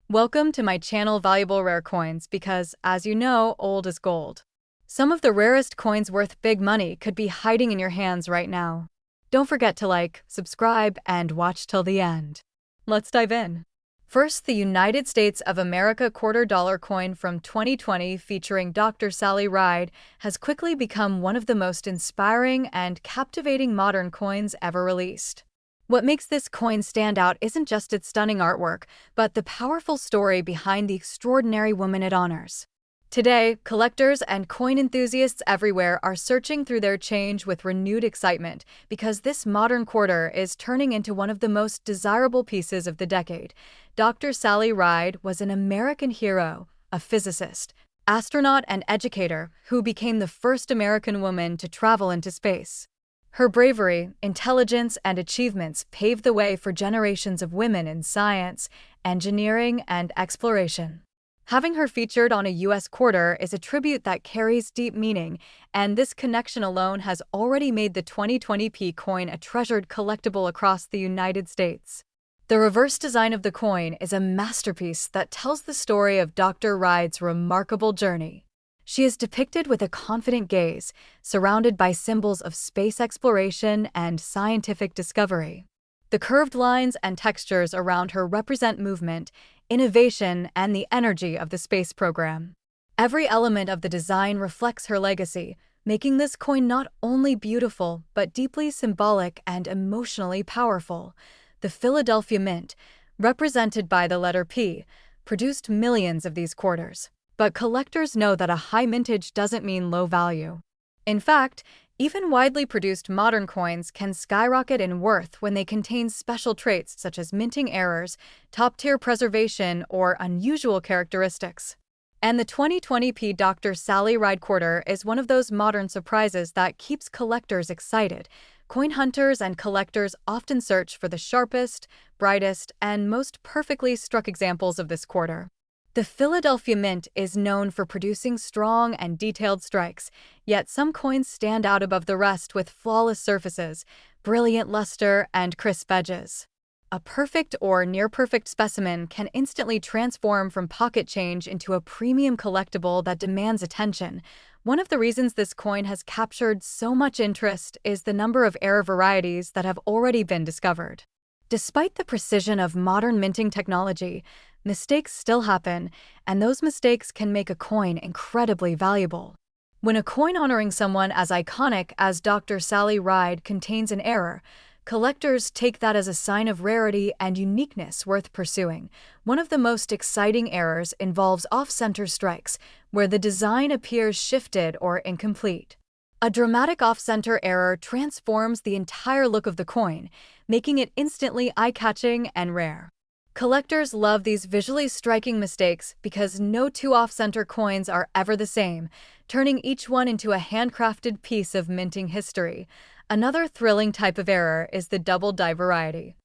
Welcome to my channel Valuable Rare Coins because, as you know, old is gold. Some of the rarest coins worth big money could be hiding in your hands right now. Don't forget to like, subscribe, and watch till the end. Let's dive in. First, the United States of America $quarter coin from 2020 featuring Dr. Sally Ride has quickly become one of the most inspiring and captivating modern coins ever released. What makes this coin stand out isn't just its stunning artwork, but the powerful story behind the extraordinary woman it honors. Today, collectors and coin enthusiasts everywhere are searching through their change with renewed excitement because this modern quarter is turning into one of the most desirable pieces of the decade. Dr. Sally Ride was an American hero, a physicist, astronaut, and educator who became the first American woman to travel into space. Her bravery, intelligence, and achievements paved the way for generations of women in science, engineering, and exploration. Having her featured on a U.S. quarter is a tribute that carries deep meaning, and this connection alone has already made the 2020p coin a treasured collectible across the United States. The reverse design of the coin is a masterpiece that tells the story of Dr. Ride's remarkable journey. She is depicted with a confident gaze, surrounded by symbols of space exploration and scientific discovery. The curved lines and textures around her represent movement, innovation, and the energy of the space program. Every element of the design reflects her legacy, making this coin not only beautiful but deeply symbolic and emotionally powerful. The Philadelphia Mint, represented by the letter P, produced millions of these quarters. But collectors know that a high mintage doesn't mean low value. In fact, even widely produced modern coins can skyrocket in worth when they contain special traits such as minting errors, top-tier preservation, or unusual characteristics. And the 2020p Dr. Sally Ride quarter is one of those modern surprises that keeps collectors excited. Coin hunters and collectors often search for the sharpest, brightest, and most perfectly struck examples of this quarter. The Philadelphia Mint is known for producing strong and detailed strikes, yet some coins stand out above the rest with flawless surfaces, brilliant luster, and crisp edges. A perfect or near-perfect specimen can instantly transform from pocket change into a premium collectible that demands attention. One of the reasons this coin has captured so much interest is the number of error varieties that have already been discovered. Despite the precision of modern minting technology, mistakes still happen, and those mistakes can make a coin incredibly valuable. When a coin honoring someone as iconic as Dr. Sally Ride contains an error, collectors take that as a sign of rarity and uniqueness worth pursuing. One of the most exciting errors involves off-center strikes, where the design appears shifted or incomplete. A dramatic off-center error transforms the entire look of the coin, making it instantly eye-catching and rare. Collectors love these visually striking mistakes because no two off-center coins are ever the same, turning each one into a handcrafted piece of minting history. Another thrilling type of error is the double die variety,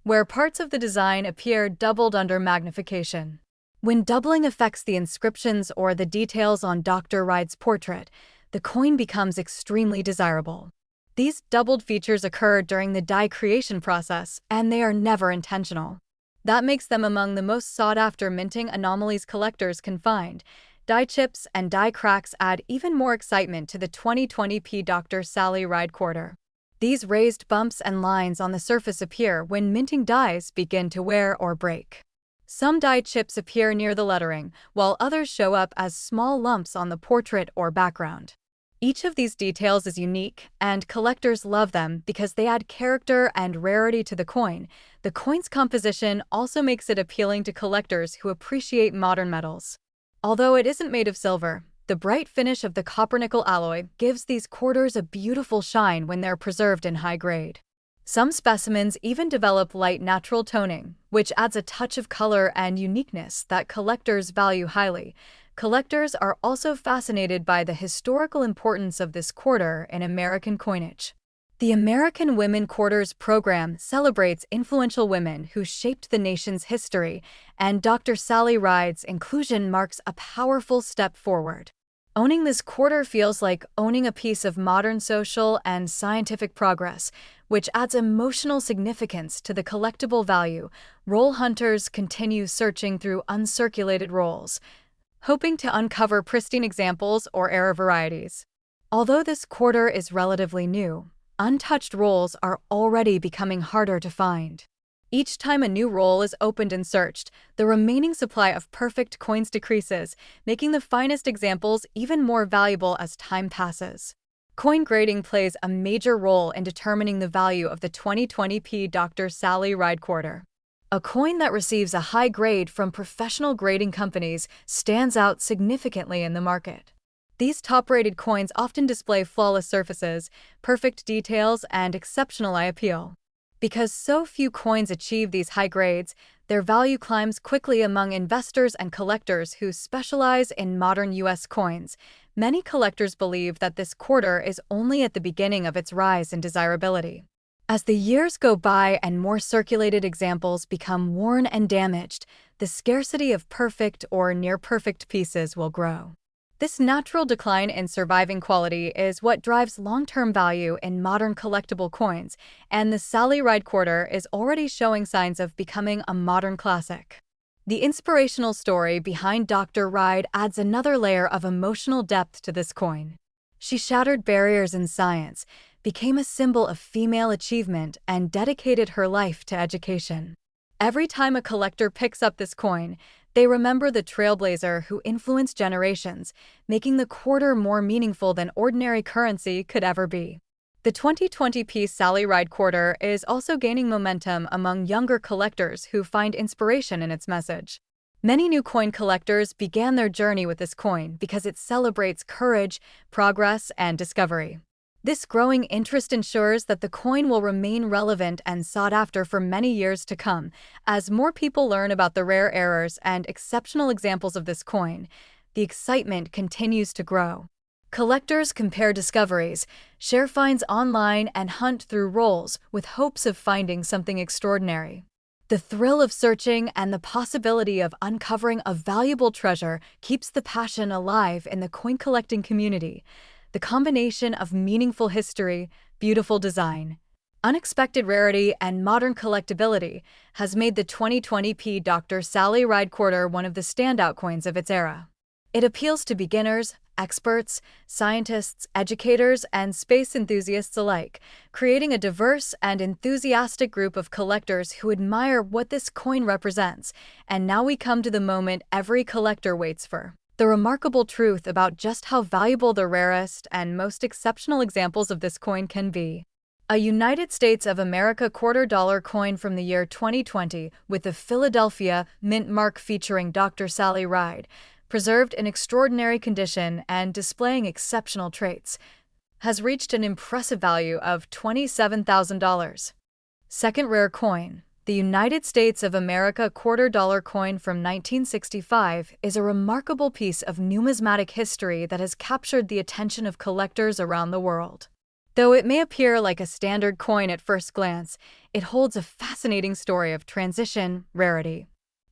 where parts of the design appear doubled under magnification. When doubling affects the inscriptions or the details on Dr. Ride's portrait, the coin becomes extremely desirable. These doubled features occur during the die creation process, and they are never intentional. That makes them among the most sought-after minting anomalies collectors can find. Die chips and die cracks add even more excitement to the 2020p Dr. Sally Ride quarter. These raised bumps and lines on the surface appear when minting dies begin to wear or break. Some die chips appear near the lettering, while others show up as small lumps on the portrait or background. Each of these details is unique, and collectors love them because they add character and rarity to the coin. The coin's composition also makes it appealing to collectors who appreciate modern metals. Although it isn't made of silver, the bright finish of the copper-nickel alloy gives these quarters a beautiful shine when they're preserved in high grade. Some specimens even develop light natural toning, which adds a touch of color and uniqueness that collectors value highly. Collectors are also fascinated by the historical importance of this quarter in American coinage. The American Women Quarters program celebrates influential women who shaped the nation's history, and Dr. Sally Ride's inclusion marks a powerful step forward. Owning this quarter feels like owning a piece of modern social and scientific progress, which adds emotional significance to the collectible value. Roll hunters continue searching through uncirculated rolls, hoping to uncover pristine examples or rare varieties. Although this quarter is relatively new, untouched rolls are already becoming harder to find. Each time a new roll is opened and searched, the remaining supply of perfect coins decreases, making the finest examples even more valuable as time passes. Coin grading plays a major role in determining the value of the 2020 Dr. Sally Ride quarter. A coin that receives a high grade from professional grading companies stands out significantly in the market. These top-rated coins often display flawless surfaces, perfect details, and exceptional eye appeal. Because so few coins achieve these high grades, their value climbs quickly among investors and collectors who specialize in modern U.S. coins. Many collectors believe that this quarter is only at the beginning of its rise in desirability. As the years go by and more circulated examples become worn and damaged, the scarcity of perfect or near-perfect pieces will grow. This natural decline in surviving quality is what drives long-term value in modern collectible coins, and the Sally Ride quarter is already showing signs of becoming a modern classic. The inspirational story behind Dr. Ride adds another layer of emotional depth to this coin. She shattered barriers in science, became a symbol of female achievement, and dedicated her life to education. Every time a collector picks up this coin, they remember the trailblazer who influenced generations, making the quarter more meaningful than ordinary currency could ever be. The 2020 Sally Ride quarter is also gaining momentum among younger collectors who find inspiration in its message. Many new coin collectors began their journey with this coin because it celebrates courage, progress, and discovery. This growing interest ensures that the coin will remain relevant and sought after for many years to come. As more people learn about the rare errors and exceptional examples of this coin, the excitement continues to grow. Collectors compare discoveries, share finds online, and hunt through rolls with hopes of finding something extraordinary. The thrill of searching and the possibility of uncovering a valuable treasure keeps the passion alive in the coin collecting community. The combination of meaningful history, beautiful design, unexpected rarity, and modern collectability has made the 2020 Dr. Sally Ride quarter one of the standout coins of its era. It appeals to beginners, experts, scientists, educators, and space enthusiasts alike, creating a diverse and enthusiastic group of collectors who admire what this coin represents. And now we come to the moment every collector waits for: the remarkable truth about just how valuable the rarest and most exceptional examples of this coin can be. A United States of America $quarter coin from the year 2020 with the Philadelphia Mint mark featuring Dr. Sally Ride, preserved in extraordinary condition and displaying exceptional traits, has reached an impressive value of $27,000. Second rare coin, the United States of America $quarter coin from 1965, is a remarkable piece of numismatic history that has captured the attention of collectors around the world. Though it may appear like a standard coin at first glance, it holds a fascinating story of transition, rarity,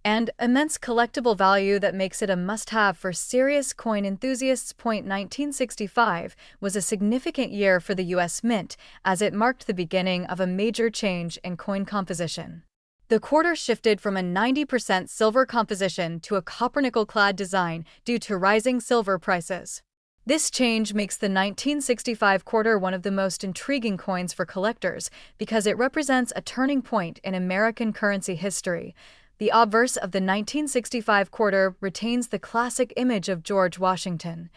and immense collectible value that makes it a must-have for serious coin enthusiasts. 1965 was a significant year for the U.S. Mint, as it marked the beginning of a major change in coin composition. The quarter shifted from a 90% silver composition to a copper-nickel-clad design due to rising silver prices. This change makes the 1965 quarter one of the most intriguing coins for collectors because it represents a turning point in American currency history. The obverse of the 1965 quarter retains the classic image of George Washington,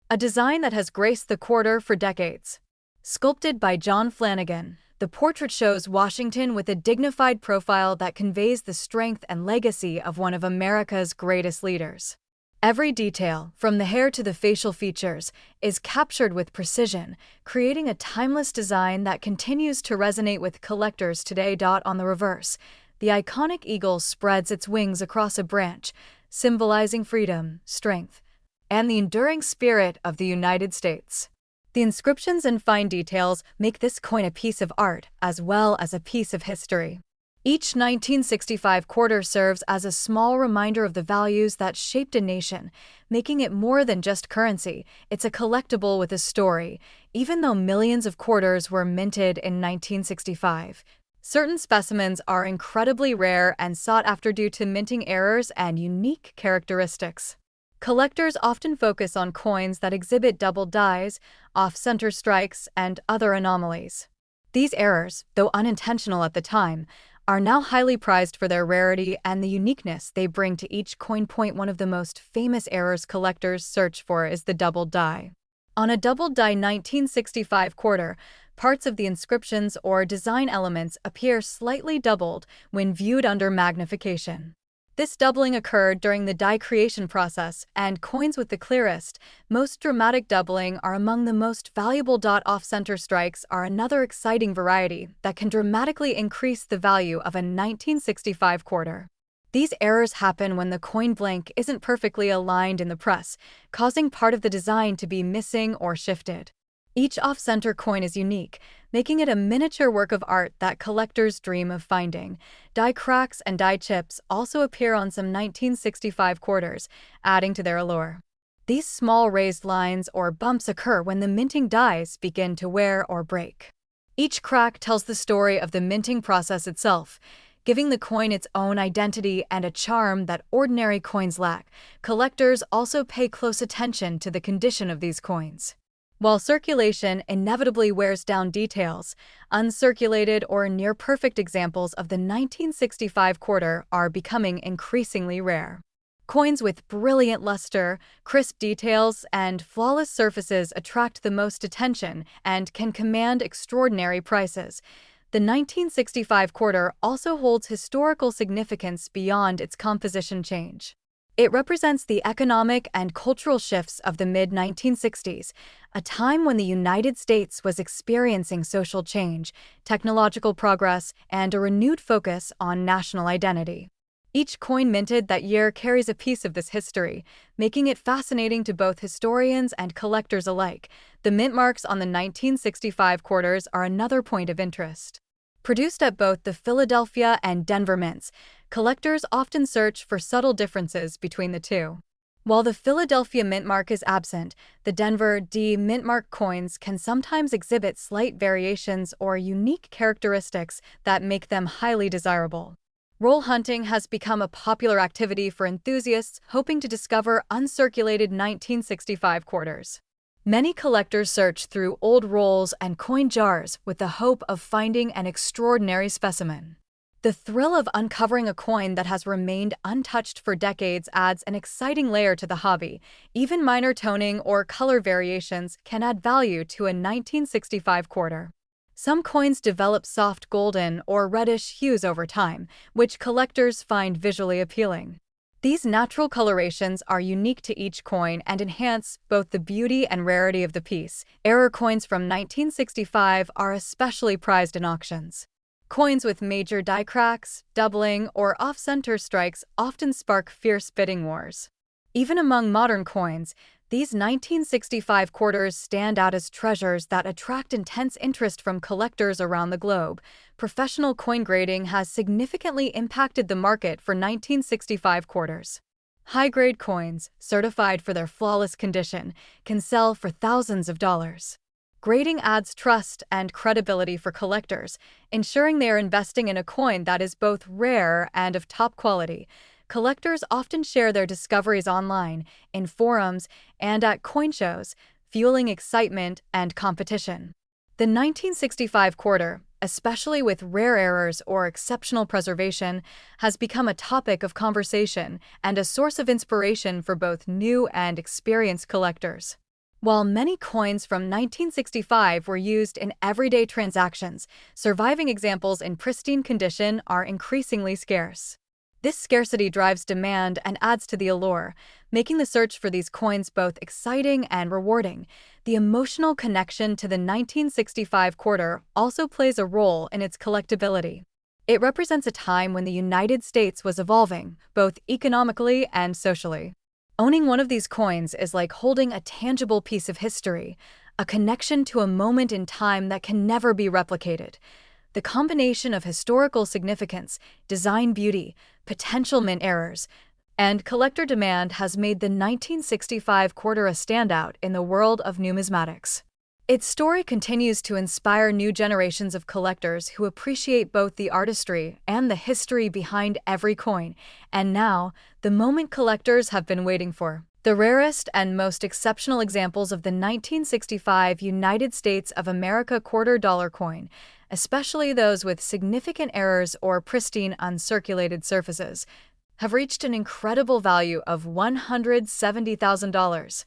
a design that has graced the quarter for decades. Sculpted by John Flanagan, the portrait shows Washington with a dignified profile that conveys the strength and legacy of one of America's greatest leaders. Every detail, from the hair to the facial features, is captured with precision, creating a timeless design that continues to resonate with collectors today. On the reverse, the iconic eagle spreads its wings across a branch, symbolizing freedom, strength, and the enduring spirit of the United States. The inscriptions and fine details make this coin a piece of art as well as a piece of history. Each 1965 quarter serves as a small reminder of the values that shaped a nation, making it more than just currency. It's a collectible with a story, even though millions of quarters were minted in 1965. Certain specimens are incredibly rare and sought after due to minting errors and unique characteristics. Collectors often focus on coins that exhibit double dies, off-center strikes, and other anomalies. These errors, though unintentional at the time, are now highly prized for their rarity and the uniqueness they bring to each coin. One of the most famous errors collectors search for is the double die. On a double die 1965 quarter, parts of the inscriptions or design elements appear slightly doubled when viewed under magnification. This doubling occurred during the die creation process, and coins with the clearest, most dramatic doubling are among the most valuable. Off-center strikes are another exciting variety that can dramatically increase the value of a 1965 quarter. These errors happen when the coin blank isn't perfectly aligned in the press, causing part of the design to be missing or shifted. Each off-center coin is unique, making it a miniature work of art that collectors dream of finding. Die cracks and die chips also appear on some 1965 quarters, adding to their allure. These small raised lines or bumps occur when the minting dies begin to wear or break. Each crack tells the story of the minting process itself, giving the coin its own identity and a charm that ordinary coins lack. Collectors also pay close attention to the condition of these coins. While circulation inevitably wears down details, uncirculated or near-perfect examples of the 1965 quarter are becoming increasingly rare. Coins with brilliant luster, crisp details, and flawless surfaces attract the most attention and can command extraordinary prices. The 1965 quarter also holds historical significance beyond its composition change. It represents the economic and cultural shifts of the mid-1960s, a time when the United States was experiencing social change, technological progress, and a renewed focus on national identity. Each coin minted that year carries a piece of this history, making it fascinating to both historians and collectors alike. The mint marks on the 1965 quarters are another point of interest. Produced at both the Philadelphia and Denver mints, collectors often search for subtle differences between the two. While the Philadelphia mint mark is absent, the Denver D mint mark coins can sometimes exhibit slight variations or unique characteristics that make them highly desirable. Roll hunting has become a popular activity for enthusiasts hoping to discover uncirculated 1965 quarters. Many collectors search through old rolls and coin jars with the hope of finding an extraordinary specimen. The thrill of uncovering a coin that has remained untouched for decades adds an exciting layer to the hobby. Even minor toning or color variations can add value to a 1965 quarter. Some coins develop soft golden or reddish hues over time, which collectors find visually appealing. These natural colorations are unique to each coin and enhance both the beauty and rarity of the piece. Error coins from 1965 are especially prized in auctions. Coins with major die cracks, doubling, or off-center strikes often spark fierce bidding wars. Even among modern coins, these 1965 quarters stand out as treasures that attract intense interest from collectors around the globe. Professional coin grading has significantly impacted the market for 1965 quarters. High-grade coins, certified for their flawless condition, can sell for thousands of dollars. Grading adds trust and credibility for collectors, ensuring they are investing in a coin that is both rare and of top quality. Collectors often share their discoveries online, in forums, and at coin shows, fueling excitement and competition. The 1965 quarter, especially with rare errors or exceptional preservation, has become a topic of conversation and a source of inspiration for both new and experienced collectors. While many coins from 1965 were used in everyday transactions, surviving examples in pristine condition are increasingly scarce. This scarcity drives demand and adds to the allure, making the search for these coins both exciting and rewarding. The emotional connection to the 1965 quarter also plays a role in its collectability. It represents a time when the United States was evolving, both economically and socially. Owning one of these coins is like holding a tangible piece of history, a connection to a moment in time that can never be replicated. The combination of historical significance, design beauty, potential mint errors, and collector demand has made the 1965 quarter a standout in the world of numismatics. Its story continues to inspire new generations of collectors who appreciate both the artistry and the history behind every coin, and now, the moment collectors have been waiting for. The rarest and most exceptional examples of the 1965 United States of America quarter-dollar coin, especially those with significant errors or pristine uncirculated surfaces, have reached an incredible value of $170,000.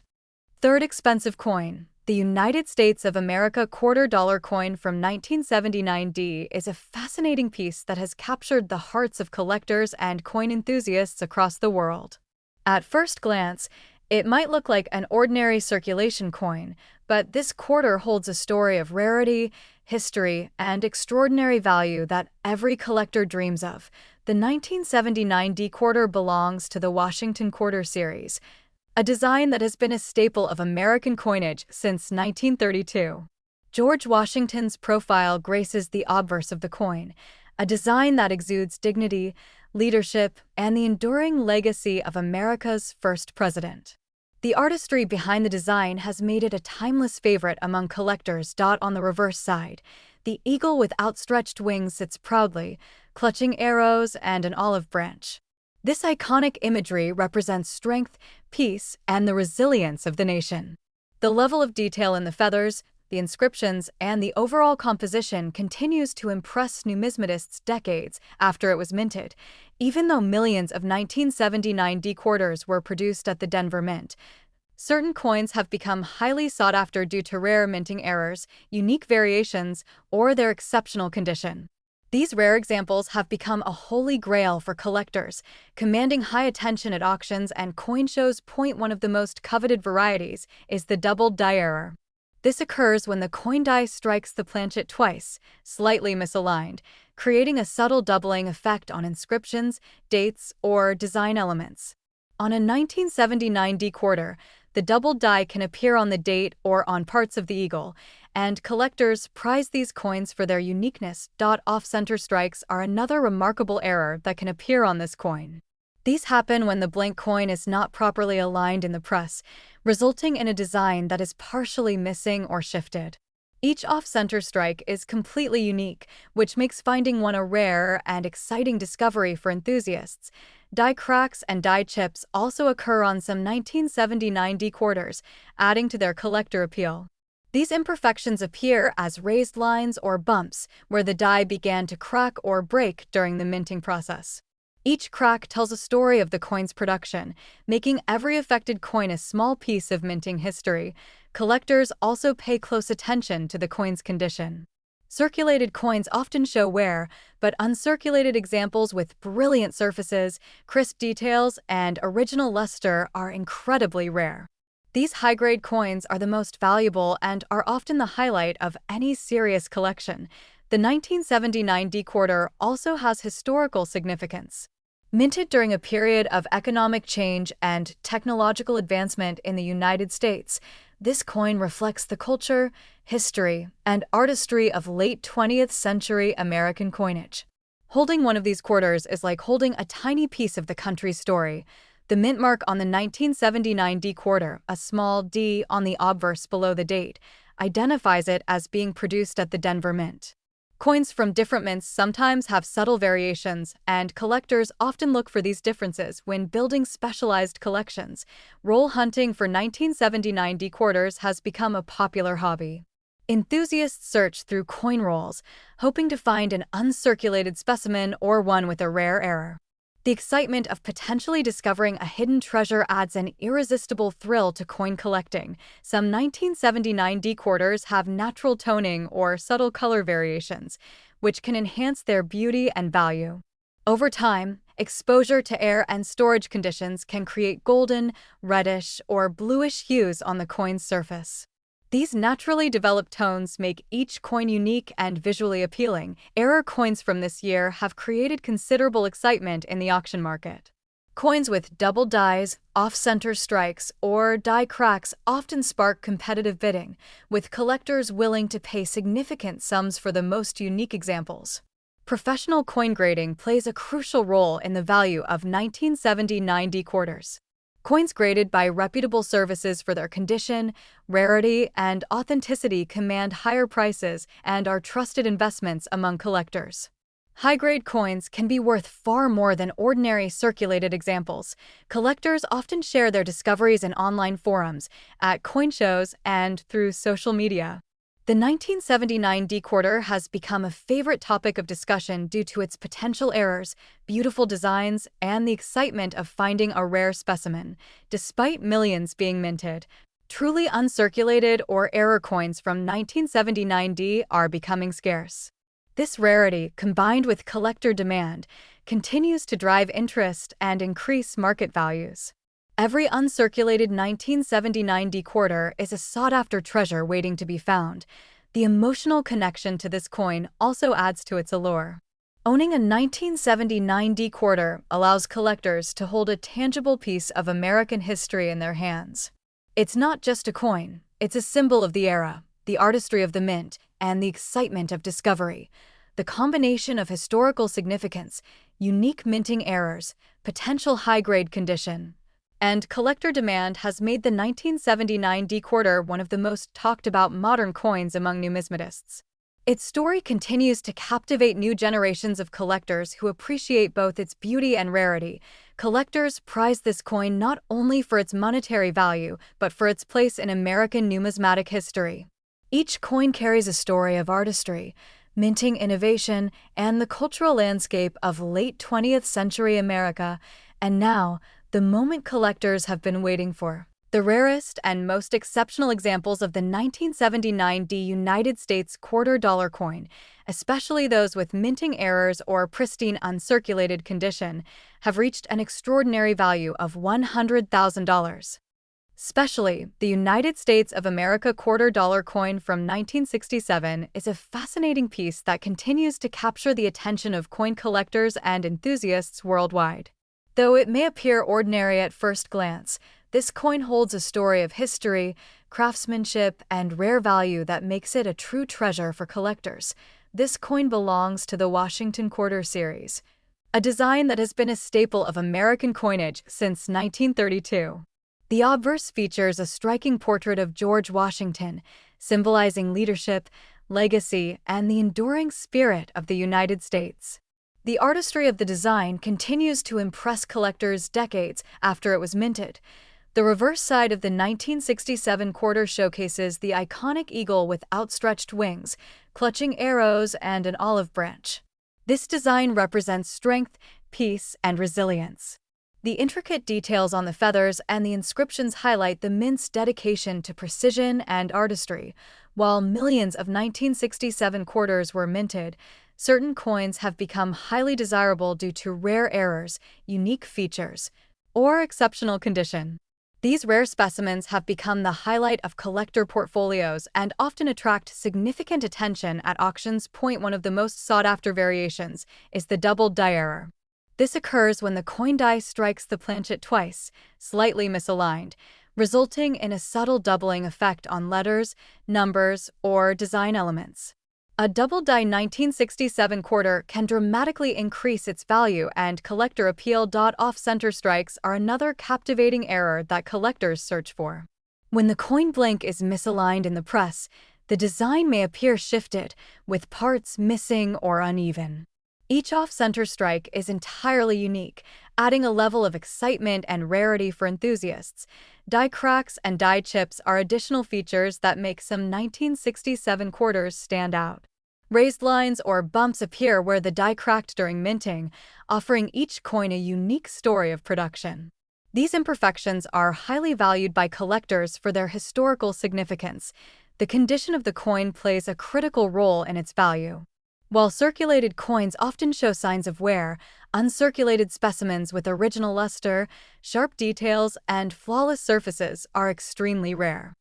Third expensive coin. The United States of America quarter-dollar coin from 1979D is a fascinating piece that has captured the hearts of collectors and coin enthusiasts across the world. At first glance, it might look like an ordinary circulation coin, but this quarter holds a story of rarity, history, and extraordinary value that every collector dreams of. The 1979D quarter belongs to the Washington Quarter series, a design that has been a staple of American coinage since 1932. George Washington's profile graces the obverse of the coin, a design that exudes dignity, leadership, and the enduring legacy of America's first president. The artistry behind the design has made it a timeless favorite among collectors. On the reverse side, the eagle with outstretched wings sits proudly, clutching arrows and an olive branch. This iconic imagery represents strength, peace, and the resilience of the nation. The level of detail in the feathers, the inscriptions, and the overall composition continues to impress numismatists decades after it was minted. Even though millions of 1979D quarters were produced at the Denver Mint, certain coins have become highly sought after due to rare minting errors, unique variations, or their exceptional condition. These rare examples have become a holy grail for collectors, commanding high attention at auctions and coin shows. One of the most coveted varieties is the doubled die error. This occurs when the coin die strikes the planchet twice, slightly misaligned, creating a subtle doubling effect on inscriptions, dates, or design elements. On a 1979D quarter, the doubled die can appear on the date or on parts of the eagle, and collectors prize these coins for their uniqueness. Off-center strikes are another remarkable error that can appear on this coin. These happen when the blank coin is not properly aligned in the press, resulting in a design that is partially missing or shifted. Each off-center strike is completely unique, which makes finding one a rare and exciting discovery for enthusiasts. Die cracks and die chips also occur on some 1979D quarters, adding to their collector appeal. These imperfections appear as raised lines or bumps where the die began to crack or break during the minting process. Each crack tells a story of the coin's production, making every affected coin a small piece of minting history. Collectors also pay close attention to the coin's condition. Circulated coins often show wear, but uncirculated examples with brilliant surfaces, crisp details, and original luster are incredibly rare. These high-grade coins are the most valuable and are often the highlight of any serious collection. The 1979D quarter also has historical significance. Minted during a period of economic change and technological advancement in the United States, this coin reflects the culture, history, and artistry of late 20th century American coinage. Holding one of these quarters is like holding a tiny piece of the country's story. The mint mark on the 1979D quarter, a small D on the obverse below the date, identifies it as being produced at the Denver Mint. Coins from different mints sometimes have subtle variations, and collectors often look for these differences when building specialized collections. Roll hunting for 1979D quarters has become a popular hobby. Enthusiasts search through coin rolls, hoping to find an uncirculated specimen or one with a rare error. The excitement of potentially discovering a hidden treasure adds an irresistible thrill to coin collecting. Some 1979D quarters have natural toning or subtle color variations, which can enhance their beauty and value. Over time, exposure to air and storage conditions can create golden, reddish, or bluish hues on the coin's surface. These naturally developed tones make each coin unique and visually appealing. Error coins from this year have created considerable excitement in the auction market. Coins with double dies, off-center strikes, or die cracks often spark competitive bidding, with collectors willing to pay significant sums for the most unique examples. Professional coin grading plays a crucial role in the value of 1979 D quarters. Coins graded by reputable services for their condition, rarity, and authenticity command higher prices and are trusted investments among collectors. High-grade coins can be worth far more than ordinary circulated examples. Collectors often share their discoveries in online forums, at coin shows, and through social media. The 1979 D quarter has become a favorite topic of discussion due to its potential errors, beautiful designs, and the excitement of finding a rare specimen. Despite millions being minted, truly uncirculated or error coins from 1979 D are becoming scarce. This rarity, combined with collector demand, continues to drive interest and increase market values. Every uncirculated 1979 D quarter is a sought-after treasure waiting to be found. The emotional connection to this coin also adds to its allure. Owning a 1979 D quarter allows collectors to hold a tangible piece of American history in their hands. It's not just a coin, it's a symbol of the era, the artistry of the mint, and the excitement of discovery. The combination of historical significance, unique minting errors, potential high-grade condition, and collector demand has made the 1979 D quarter one of the most talked-about modern coins among numismatists. Its story continues to captivate new generations of collectors who appreciate both its beauty and rarity. Collectors prize this coin not only for its monetary value, but for its place in American numismatic history. Each coin carries a story of artistry, minting innovation, and the cultural landscape of late 20th century America, and now, the moment collectors have been waiting for. The rarest and most exceptional examples of the 1979 D United States quarter-dollar coin, especially those with minting errors or pristine uncirculated condition, have reached an extraordinary value of $100,000. Especially, the United States of America quarter-dollar coin from 1967 is a fascinating piece that continues to capture the attention of coin collectors and enthusiasts worldwide. Though it may appear ordinary at first glance, this coin holds a story of history, craftsmanship, and rare value that makes it a true treasure for collectors. This coin belongs to the Washington Quarter series, a design that has been a staple of American coinage since 1932. The obverse features a striking portrait of George Washington, symbolizing leadership, legacy, and the enduring spirit of the United States. The artistry of the design continues to impress collectors decades after it was minted. The reverse side of the 1967 quarter showcases the iconic eagle with outstretched wings, clutching arrows and an olive branch. This design represents strength, peace, and resilience. The intricate details on the feathers and the inscriptions highlight the mint's dedication to precision and artistry. While millions of 1967 quarters were minted, certain coins have become highly desirable due to rare errors, unique features, or exceptional condition. These rare specimens have become the highlight of collector portfolios and often attract significant attention at auctions. One of the most sought-after variations is the double die error. This occurs when the coin die strikes the planchet twice, slightly misaligned, resulting in a subtle doubling effect on letters, numbers, or design elements. A double die 1967 quarter can dramatically increase its value, and collector appeal. Off-center strikes are another captivating error that collectors search for. When the coin blank is misaligned in the press, the design may appear shifted, with parts missing or uneven. Each off-center strike is entirely unique, adding a level of excitement and rarity for enthusiasts. Die cracks and die chips are additional features that make some 1967 quarters stand out. Raised lines or bumps appear where the die cracked during minting, offering each coin a unique story of production. These imperfections are highly valued by collectors for their historical significance. The condition of the coin plays a critical role in its value. While circulated coins often show signs of wear, uncirculated specimens with original luster, sharp details, and flawless surfaces are extremely rare.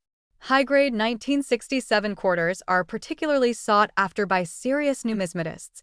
High-grade 1967 quarters are particularly sought after by serious numismatists.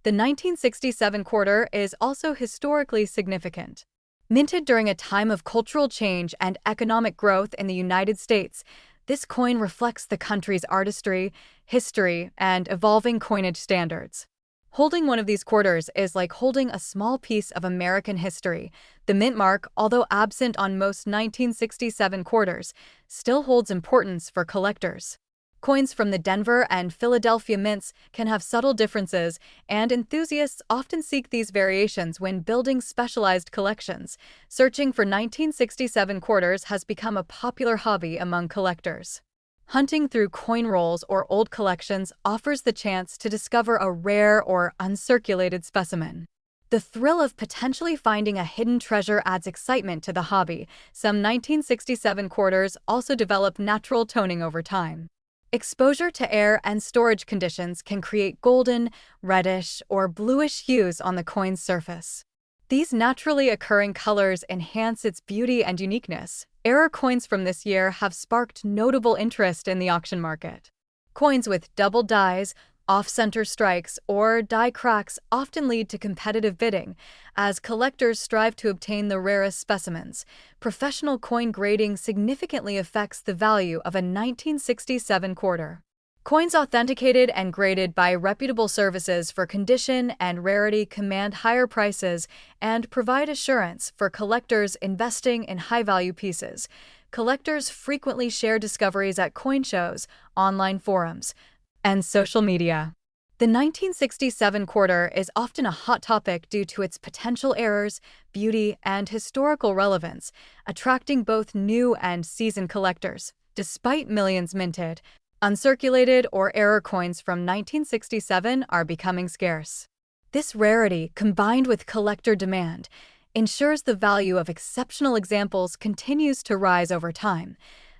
The 1967 quarter is also historically significant. Minted during a time of cultural change and economic growth in the United States, this coin reflects the country's artistry, history, and evolving coinage standards. Holding one of these quarters is like holding a small piece of American history. The mint mark, although absent on most 1967 quarters, still holds importance for collectors. Coins from the Denver and Philadelphia mints can have subtle differences, and enthusiasts often seek these variations when building specialized collections. Searching for 1967 quarters has become a popular hobby among collectors. Hunting through coin rolls or old collections offers the chance to discover a rare or uncirculated specimen. The thrill of potentially finding a hidden treasure adds excitement to the hobby. Some 1967 quarters also develop natural toning over time. Exposure to air and storage conditions can create golden, reddish, or bluish hues on the coin's surface. These naturally occurring colors enhance its beauty and uniqueness. Error coins from this year have sparked notable interest in the auction market. Coins with double dies, off-center strikes, or die cracks often lead to competitive bidding, as collectors strive to obtain the rarest specimens. Professional coin grading significantly affects the value of a 1967 quarter. Coins authenticated and graded by reputable services for condition and rarity command higher prices and provide assurance for collectors investing in high-value pieces. Collectors frequently share discoveries at coin shows, online forums, and social media. The 1967 quarter is often a hot topic due to its potential errors, beauty, and historical relevance, attracting both new and seasoned collectors. Despite millions minted, uncirculated or error coins from 1967 are becoming scarce. This rarity, combined with collector demand, ensures the value of exceptional examples continues to rise over time.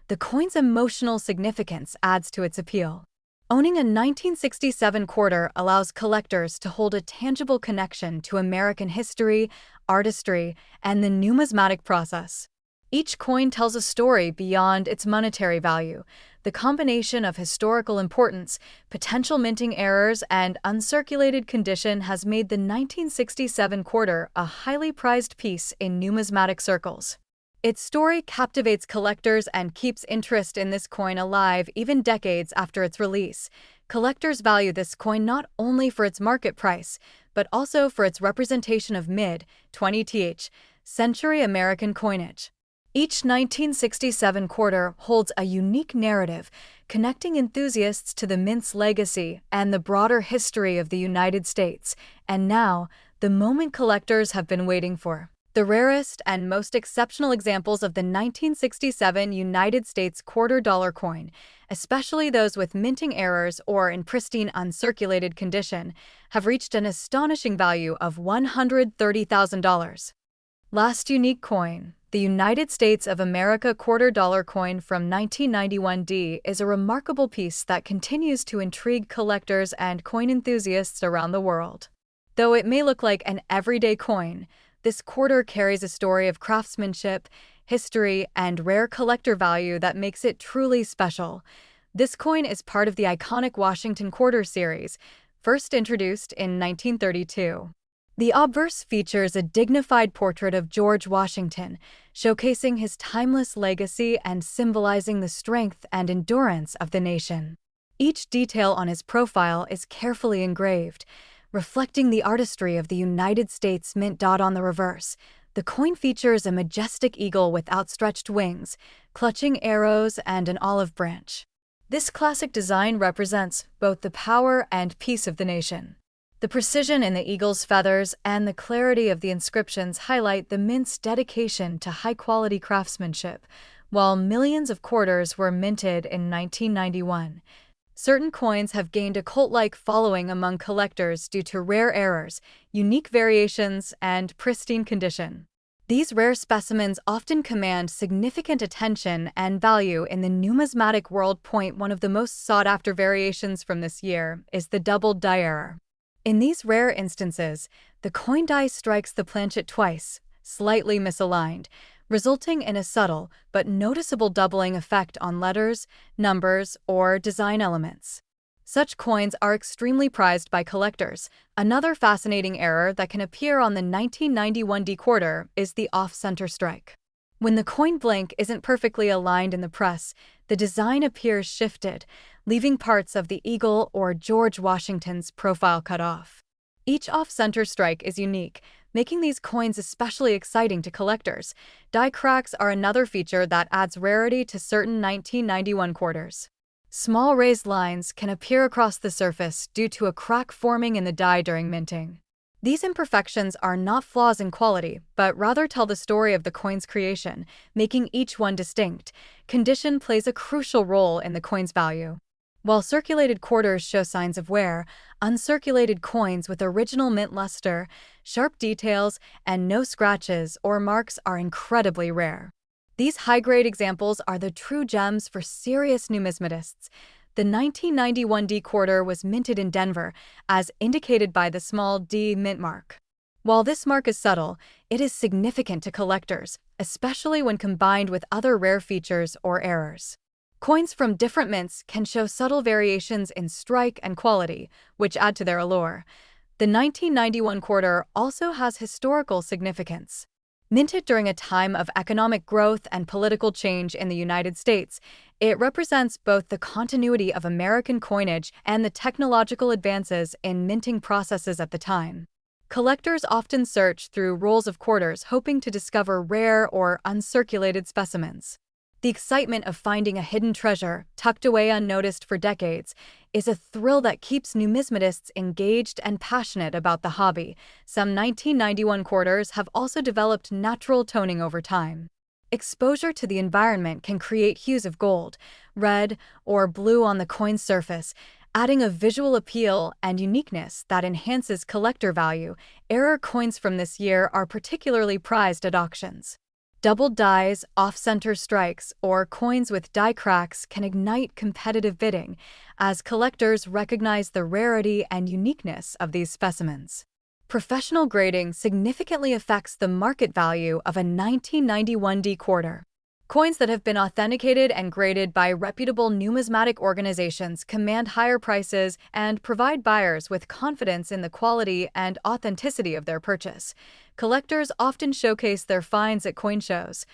The coin's emotional significance adds to its appeal. Owning a 1967 quarter allows collectors to hold a tangible connection to American history, artistry, and the numismatic process. Each coin tells a story beyond its monetary value. The combination of historical importance, potential minting errors, and uncirculated condition has made the 1967 quarter a highly prized piece in numismatic circles. Its story captivates collectors and keeps interest in this coin alive even decades after its release. Collectors value this coin not only for its market price, but also for its representation of mid-20th century American coinage. Each 1967 quarter holds a unique narrative, connecting enthusiasts to the mint's legacy and the broader history of the United States. And now, the moment collectors have been waiting for. The rarest and most exceptional examples of the 1967 United States quarter-dollar coin, especially those with minting errors or in pristine uncirculated condition, have reached an astonishing value of $130,000. Last unique coin, the United States of America quarter-dollar coin from 1991D, is a remarkable piece that continues to intrigue collectors and coin enthusiasts around the world. Though it may look like an everyday coin, this quarter carries a story of craftsmanship, history, and rare collector value that makes it truly special. This coin is part of the iconic Washington Quarter series, first introduced in 1932. The obverse features a dignified portrait of George Washington, showcasing his timeless legacy and symbolizing the strength and endurance of the nation. Each detail on his profile is carefully engraved, reflecting the artistry of the United States Mint. On the reverse, the coin features a majestic eagle with outstretched wings, clutching arrows and an olive branch. This classic design represents both the power and peace of the nation. The precision in the eagle's feathers and the clarity of the inscriptions highlight the mint's dedication to high-quality craftsmanship. While millions of quarters were minted in 1991, certain coins have gained a cult-like following among collectors due to rare errors, unique variations, and pristine condition. These rare specimens often command significant attention and value in the numismatic world. One of the most sought-after variations from this year is the double die error. In these rare instances, the coin die strikes the planchet twice, slightly misaligned, resulting in a subtle but noticeable doubling effect on letters, numbers, or design elements. Such coins are extremely prized by collectors. Another fascinating error that can appear on the 1991 quarter is the off-center strike. When the coin blank isn't perfectly aligned in the press, the design appears shifted, leaving parts of the eagle or George Washington's profile cut off. Each off-center strike is unique, making these coins especially exciting to collectors. Die cracks are another feature that adds rarity to certain 1991 quarters. Small raised lines can appear across the surface due to a crack forming in the die during minting. These imperfections are not flaws in quality, but rather tell the story of the coin's creation, making each one distinct. Condition plays a crucial role in the coin's value. While circulated quarters show signs of wear, uncirculated coins with original mint luster, sharp details, and no scratches or marks are incredibly rare. These high-grade examples are the true gems for serious numismatists. The 1991 D quarter was minted in Denver, as indicated by the small D mint mark. While this mark is subtle, it is significant to collectors, especially when combined with other rare features or errors. Coins from different mints can show subtle variations in strike and quality, which add to their allure. The 1991 quarter also has historical significance. Minted during a time of economic growth and political change in the United States, it represents both the continuity of American coinage and the technological advances in minting processes at the time. Collectors often search through rolls of quarters hoping to discover rare or uncirculated specimens. The excitement of finding a hidden treasure, tucked away unnoticed for decades, is a thrill that keeps numismatists engaged and passionate about the hobby. Some 1991 quarters have also developed natural toning over time. Exposure to the environment can create hues of gold, red, or blue on the coin's surface, adding a visual appeal and uniqueness that enhances collector value. Error coins from this year are particularly prized at auctions. Doubled dies, off-center strikes, or coins with die cracks can ignite competitive bidding, as collectors recognize the rarity and uniqueness of these specimens. Professional grading significantly affects the market value of a 1991 D quarter. Coins that have been authenticated and graded by reputable numismatic organizations command higher prices and provide buyers with confidence in the quality and authenticity of their purchase. Collectors often showcase their finds at coin shows,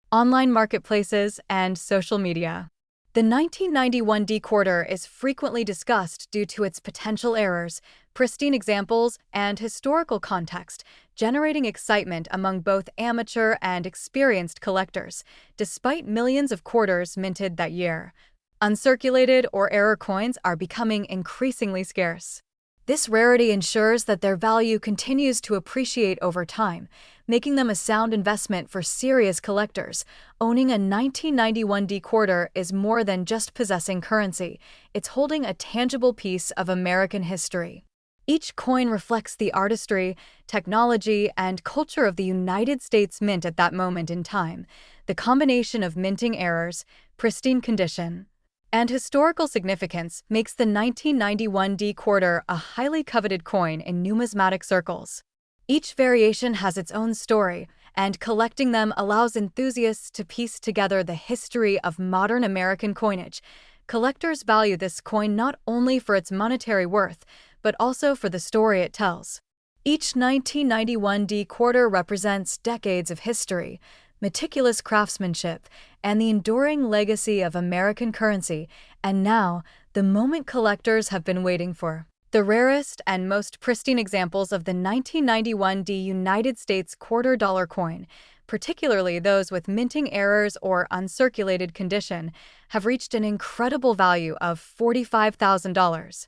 online marketplaces, and social media. The 1991 D quarter is frequently discussed due to its potential errors, pristine examples, and historical context, generating excitement among both amateur and experienced collectors. Despite millions of quarters minted that year, uncirculated or error coins are becoming increasingly scarce. This rarity ensures that their value continues to appreciate over time, making them a sound investment for serious collectors. Owning a 1991 D quarter is more than just possessing currency, it's holding a tangible piece of American history. Each coin reflects the artistry, technology, and culture of the United States Mint at that moment in time. The combination of minting errors, pristine condition, and historical significance makes the 1991 D quarter a highly coveted coin in numismatic circles. Each variation has its own story, and collecting them allows enthusiasts to piece together the history of modern American coinage. Collectors value this coin not only for its monetary worth, but also for the story it tells. Each 1991 D quarter represents decades of history, meticulous craftsmanship, and the enduring legacy of American currency, and now, the moment collectors have been waiting for. The rarest and most pristine examples of the 1991 D United States quarter dollar coin, particularly those with minting errors or uncirculated condition, have reached an incredible value of $45,000.